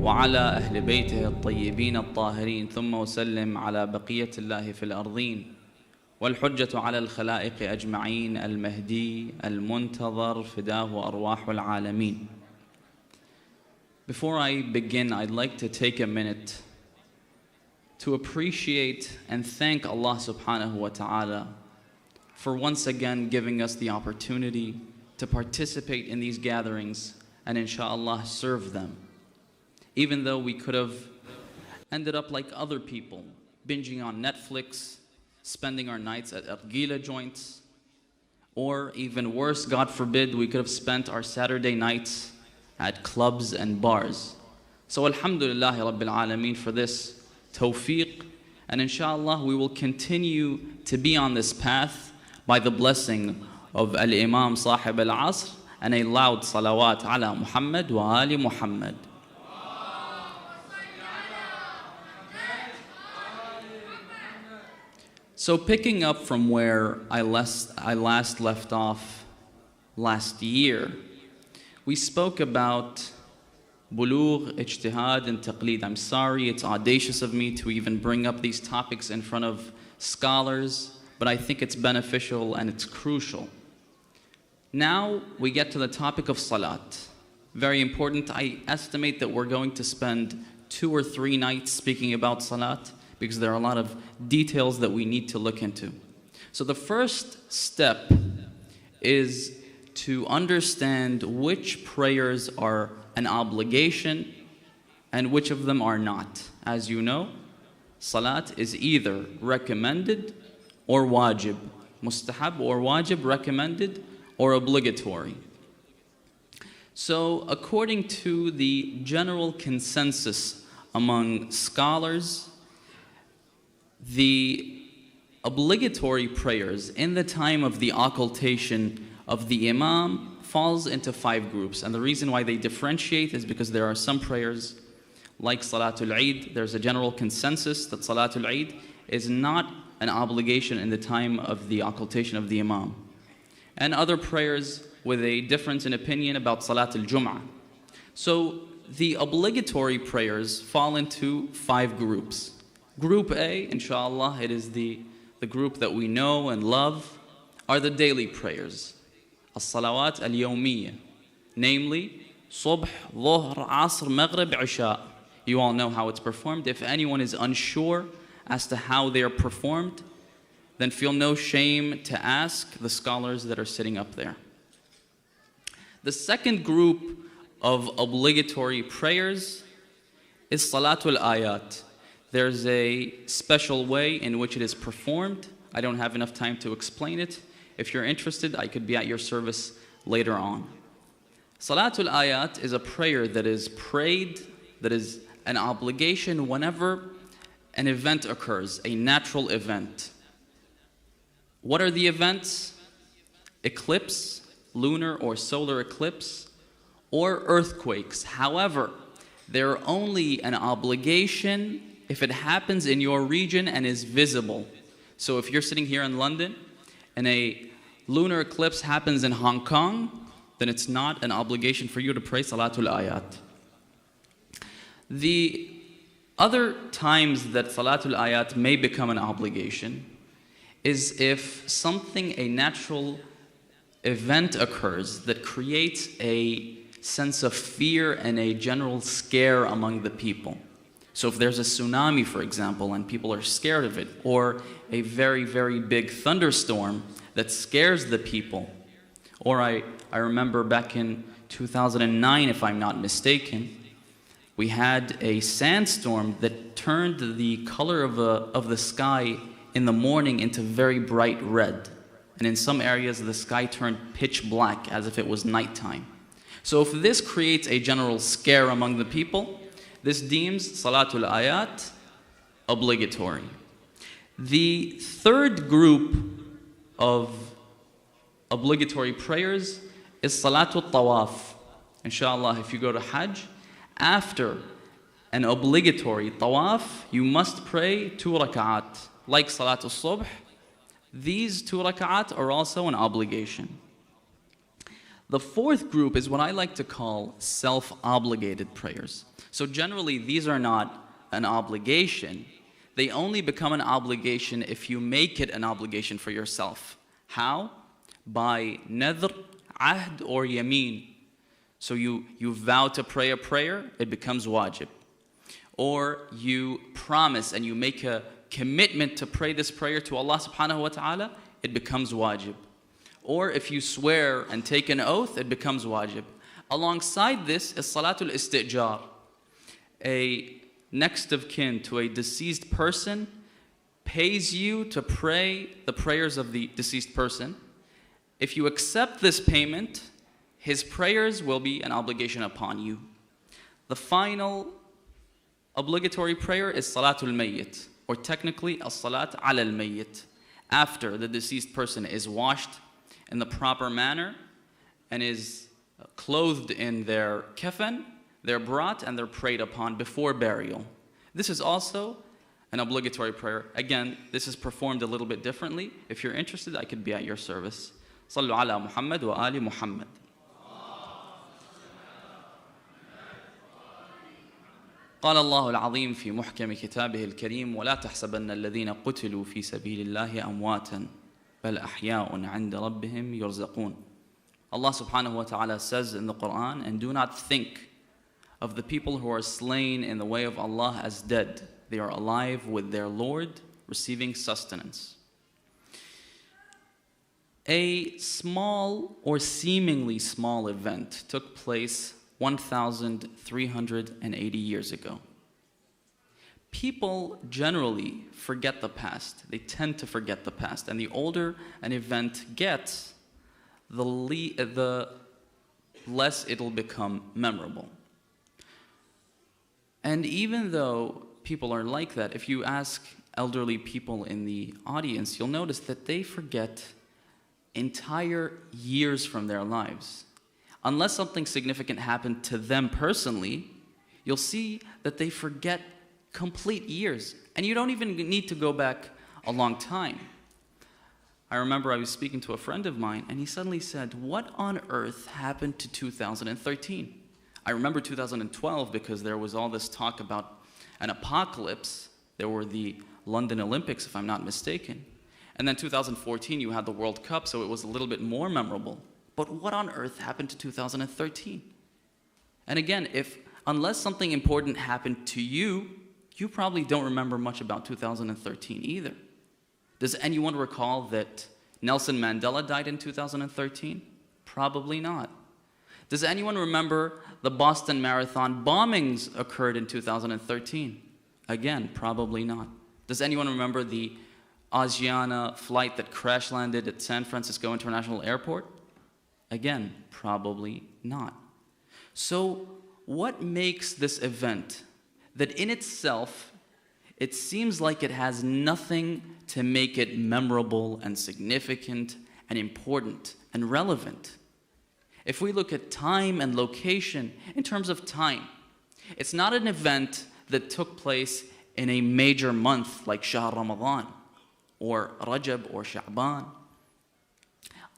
وعلى أهل بيته الطيبين الطاهرين ثم وسلم على بقية الله في الأرضين والحجة على الخلائق أجمعين المهدي المنتظر فداه أرواح العالمين. Before I begin, I'd like to take a minute to appreciate and thank Allah subhanahu wa ta'ala for once again giving us the opportunity to participate in these gatherings and inshallah serve them. Even though we could have ended up like other people, binging on Netflix, spending our nights at argila joints, or even worse, God forbid, we could have spent our Saturday nights at clubs and bars. So alhamdulillah Rabbil Alameen for this tawfiq, and inshallah we will continue to be on this path by the blessing of Al-Imam Sahib Al-Asr and a loud salawat ala Muhammad wa ali Muhammad. So picking up from where I last left off last year, we spoke about bulugh, ijtihad, and taqleed. I'm sorry, it's audacious of me to even bring up these topics in front of scholars, but I think it's beneficial and it's crucial. Now we get to the topic of salat. Very important. I estimate that we're going to spend 2 or 3 nights speaking about salat because there are a lot of details that we need to look into. So the first step is to understand which prayers are an obligation and which of them are not. As you know, salat is either recommended or wajib, mustahab or wajib, recommended or obligatory. So according to the general consensus among scholars, the obligatory prayers in the time of the occultation of the Imam falls into 5 groups. And the reason why they differentiate is because there are some prayers like Salatul Eid. There's a general consensus that Salatul Eid is not an obligation in the time of the occultation of the Imam. And other prayers with a difference in opinion about Salatul Jum'ah. So the obligatory prayers fall into 5 groups. Group A, inshallah, it is the group that we know and love, are the daily prayers. As-salawat al-yawmiyya, namely, subh, dhuhr, asr, maghrib, isha. You all know how it's performed. If anyone is unsure as to how they are performed, then feel no shame to ask the scholars that are sitting up there. The second group of obligatory prayers is Salatul Ayat. There's a special way in which it is performed. I don't have enough time to explain it. If you're interested, I could be at your service later on. Salatul Ayat is a prayer that is prayed, that is an obligation whenever an event occurs, a natural event. What are the events? Eclipse, lunar or solar eclipse, or earthquakes. However, they're only an obligation if it happens in your region and is visible. So if you're sitting here in London and a lunar eclipse happens in Hong Kong, then it's not an obligation for you to pray Salatul Ayat. The other times that Salatul Ayat may become an obligation is if something, a natural event occurs that creates a sense of fear and a general scare among the people. So if there's a tsunami, for example, and people are scared of it, or a very, very big thunderstorm that scares the people, or I remember back in 2009, if I'm not mistaken, we had a sandstorm that turned the color of the sky in the morning into very bright red. And in some areas, the sky turned pitch black as if it was nighttime. So if this creates a general scare among the people, this deems Salatul Ayat obligatory. The third group of obligatory prayers is Salatul Tawaf. Inshallah, if you go to Hajj, after an obligatory tawaf, you must pray 2 rak'at. Like Salatul Subh, these 2 rak'at are also an obligation. The fourth group is what I like to call self-obligated prayers. So generally, these are not an obligation. They only become an obligation if you make it an obligation for yourself. How? By nadr, ahd, or yameen. So you vow to pray a prayer, it becomes wajib. Or you promise and you make a commitment to pray this prayer to Allah subhanahu wa ta'ala, it becomes wajib. Or if you swear and take an oath, it becomes wajib. Alongside this is salatul istijar. A next of kin to a deceased person pays you to pray the prayers of the deceased person. If you accept this payment, his prayers will be an obligation upon you. The final obligatory prayer is salatul mayyit, or technically as-salat ala al-mayyit. After the deceased person is washed in the proper manner and is clothed in their kafan, they're brought and they're prayed upon before burial. This is also an obligatory prayer. Again, this is performed a little bit differently. If you're interested, I could be at your service. Sallu ala Muhammad wa ali Muhammad. قال الله العظيم في محكم كتابه الكريم ولا تحسبن الذين قتلوا في سبيل الله أمواتا بل أحياء عند ربهم يرزقون. Allah subhanahu wa ta'ala says in the Quran, and do not think of the people who are slain in the way of Allah as dead. They are alive with their Lord, receiving sustenance. A small or seemingly small event took place 1,380 years ago. People generally forget the past. They tend to forget the past. And the older an event gets, the less it'll become memorable. And even though people are like that, if you ask elderly people in the audience, you'll notice that they forget entire years from their lives. Unless something significant happened to them personally, you'll see that they forget complete years. And you don't even need to go back a long time. I remember I was speaking to a friend of mine, and he suddenly said, what on earth happened to 2013? I remember 2012 because there was all this talk about an apocalypse. There were the London Olympics, if I'm not mistaken. And then 2014, you had the World Cup, so it was a little bit more memorable. But what on earth happened to 2013? And again, unless something important happened to you, you probably don't remember much about 2013 either. Does anyone recall that Nelson Mandela died in 2013? Probably not. Does anyone remember the Boston Marathon bombings occurred in 2013? Again, probably not. Does anyone remember the Asiana flight that crash landed at San Francisco International Airport? Again, probably not. So what makes this event that in itself, it seems like it has nothing to make it memorable and significant and important and relevant? If we look at time and location, in terms of time, it's not an event that took place in a major month like Shahr Ramadan or Rajab or Sha'ban.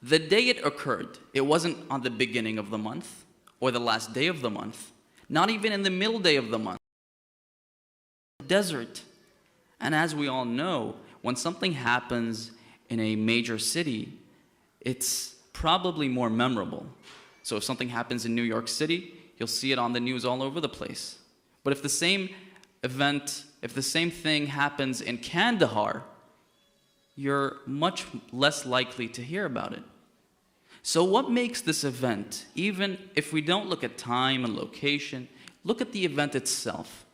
The day it occurred, it wasn't on the beginning of the month or the last day of the month, not even in the middle day of the month. Desert. And as we all know, when something happens in a major city, it's probably more memorable. So if something happens in New York City, you'll see it on the news all over the place. But if the same event, if the same thing happens in Kandahar, you're much less likely to hear about it. So what makes this event, even if we don't look at time and location, look at the event itself.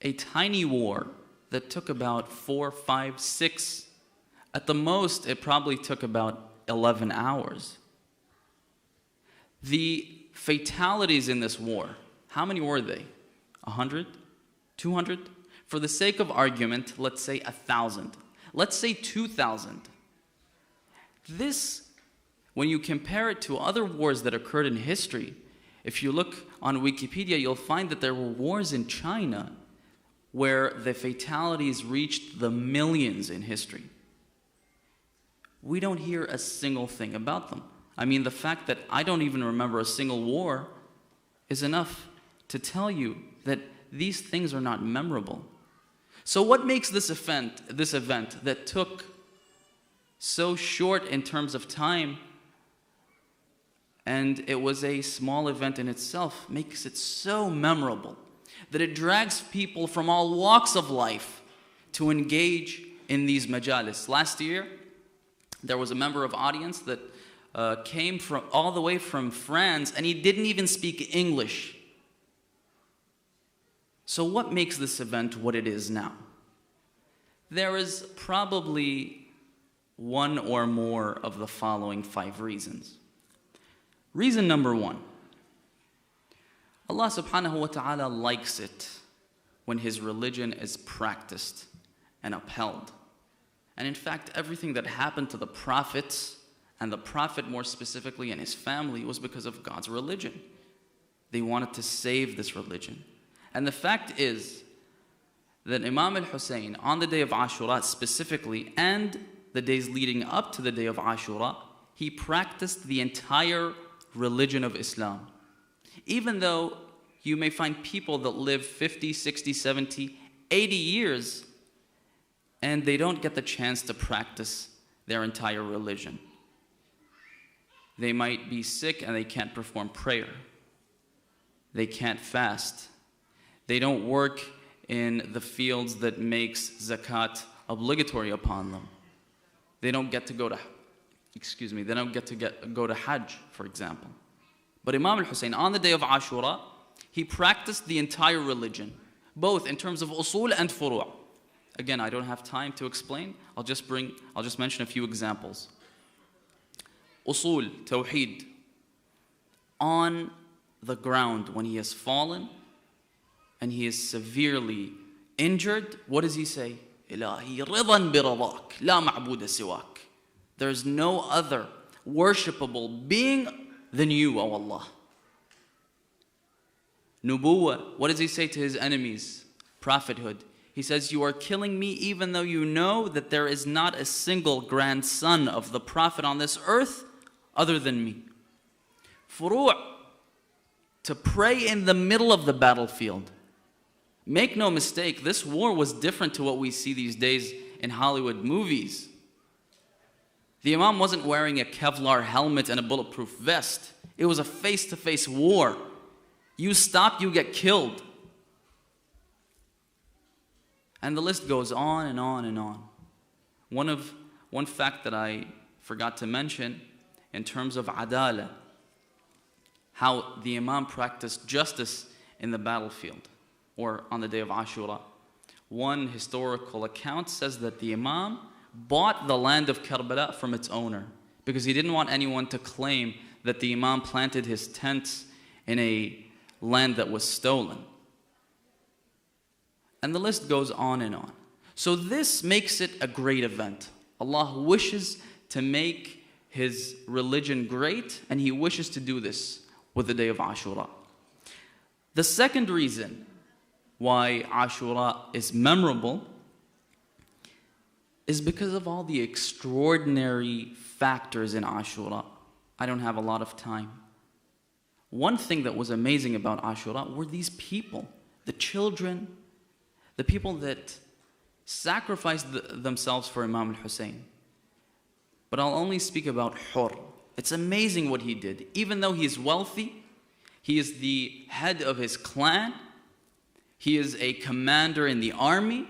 A tiny war that took about 4, 5, 6, at the most it probably took about 11 hours. The fatalities in this war, how many were they? 100? 200? For the sake of argument, let's say 1,000. Let's say 2,000. This, when you compare it to other wars that occurred in history, if you look on Wikipedia, you'll find that there were wars in China where the fatalities reached the millions in history. We don't hear a single thing about them. I mean, the fact that I don't even remember a single war is enough to tell you that these things are not memorable. So what makes this event that took so short in terms of time, and it was a small event in itself, makes it so memorable that it drags people from all walks of life to engage in these majalis? Last year, there was a member of audience that came from all the way from France, and he didn't even speak English. So what makes this event what it is now? There is probably one or more of the following 5 reasons. Reason number 1, Allah subhanahu wa ta'ala likes it when His religion is practiced and upheld. And in fact, everything that happened to the prophets, and the prophet more specifically and his family, was because of God's religion. They wanted to save this religion. And the fact is that Imam al-Hussein, on the day of Ashura specifically, and the days leading up to the day of Ashura, he practiced the entire religion of Islam. Even though you may find people that live 50, 60, 70, 80 years, and they don't get the chance to practice their entire religion. They might be sick and they can't perform prayer. They can't fast. They don't work in the fields that makes zakat obligatory upon them. They don't get to go to, they don't get to go to Hajj, for example. But Imam al-Hussein, on the day of Ashura, he practiced the entire religion, both in terms of usul and furu'. Again, I don't have time to explain. I'll just mention a few examples. Usul, tawheed. On the ground, when he has fallen and he is severely injured, what does he say? Ilahi ridan biradak, la ma'buda siwak. There is no other worshipable being than you, O Allah. Nubuwah, what does he say to his enemies? Prophethood. He says, you are killing me even though you know that there is not a single grandson of the Prophet on this earth other than me. Furu', to pray in the middle of the battlefield. Make no mistake, this war was different to what we see these days in Hollywood movies. The Imam wasn't wearing a Kevlar helmet and a bulletproof vest. It was a face-to-face war. You stop, you get killed. And the list goes on and on and on. One fact that I forgot to mention in terms of adala, how the Imam practiced justice in the battlefield or on the day of Ashura. One historical account says that the Imam bought the land of Karbala from its owner because he didn't want anyone to claim that the Imam planted his tents in a land that was stolen. And the list goes on and on. So this makes it a great event. Allah wishes to make His religion great, and He wishes to do this with the day of Ashura. The second reason why Ashura is memorable is because of all the extraordinary factors in Ashura. I don't have a lot of time. One thing that was amazing about Ashura were these people, the children, the people that sacrificed themselves for Imam al-Hussein. But I'll only speak about Hur. It's amazing what he did. Even though he is wealthy, he is the head of his clan, he is a commander in the army.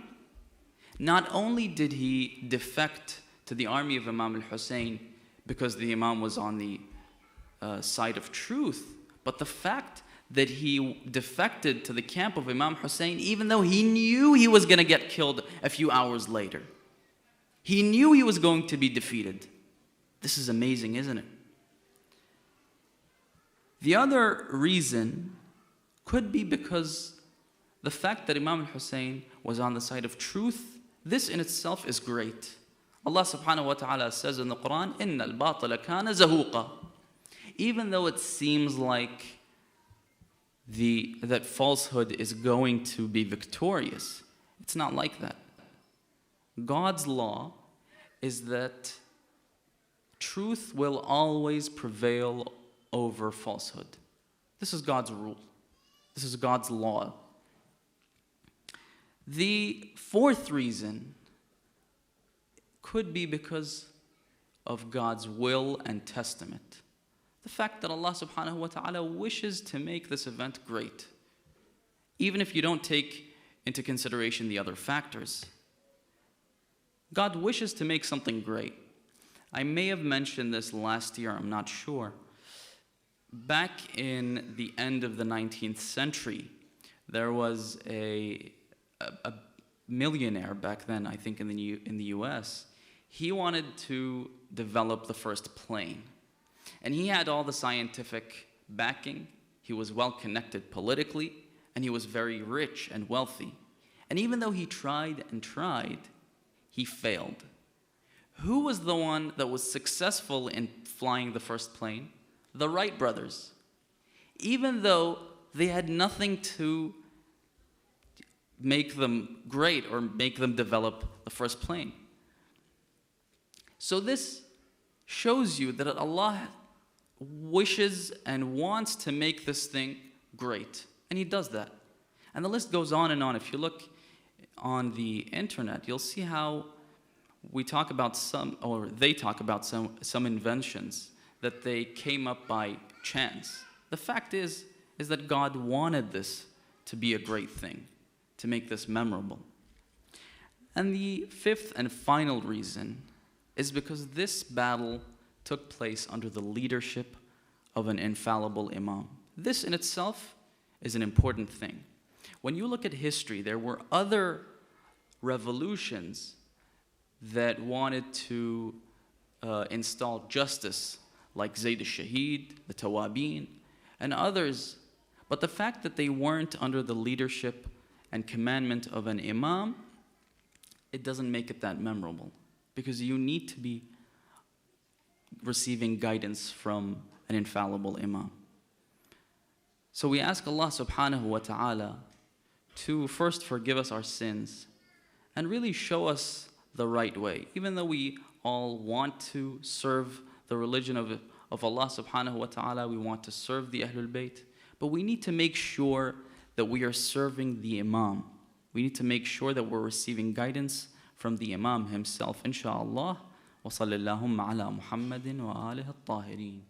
Not only did he defect to the army of Imam al-Hussein because the Imam was on the side of truth, but the fact that he defected to the camp of Imam Hussein even though he knew he was going to get killed a few hours later. He knew he was going to be defeated. This is amazing, isn't it? The other reason could be because the fact that Imam al-Hussein was on the side of truth, this in itself is great. Allah subhanahu wa ta'ala says in the Quran, إِنَّ الْبَاطِلَ كَانَ زَهُوقًا. Even though it seems like that falsehood is going to be victorious, it's not like that. God's law is that Truth will always prevail over falsehood. This is God's rule. This is God's law. The fourth reason could be because of God's will and testament. The fact that Allah subhanahu wa ta'ala wishes to make this event great, even if you don't take into consideration the other factors. God wishes to make something great. I may have mentioned this last year, I'm not sure. Back in the end of the 19th century, there was a millionaire back then, I think in the US. He wanted to develop the first plane. And he had all the scientific backing. He was well connected politically, and he was very rich and wealthy. And even though he tried and tried, he failed. Who was the one that was successful in flying the first plane? The Wright brothers. Even though they had nothing to make them great or make them develop the first plane. So this shows you that Allah wishes and wants to make this thing great. And He does that. And the list goes on and on. If you look on the internet, you'll see how we talk about they talk about some inventions that they came up by chance. The fact is that God wanted this to be a great thing, to make this memorable. And the fifth and final reason is because this battle took place under the leadership of an infallible imam. This in itself is an important thing. When you look at history, there were other revolutions that wanted to install justice, like Zayd al-Shahid, the Tawabin, and others. But the fact that they weren't under the leadership and commandment of an imam, it doesn't make it that memorable, because you need to be receiving guidance from an infallible imam. So we ask Allah subhanahu wa ta'ala to first forgive us our sins and really show us the right way. Even though we all want to serve the religion of Allah subhanahu wa ta'ala, we want to serve the Ahlul Bayt, but we need to make sure that we are serving the imam. We need to make sure that we're receiving guidance from the imam himself, inshaAllah. وصلى اللهم على محمد وآله الطاهرين.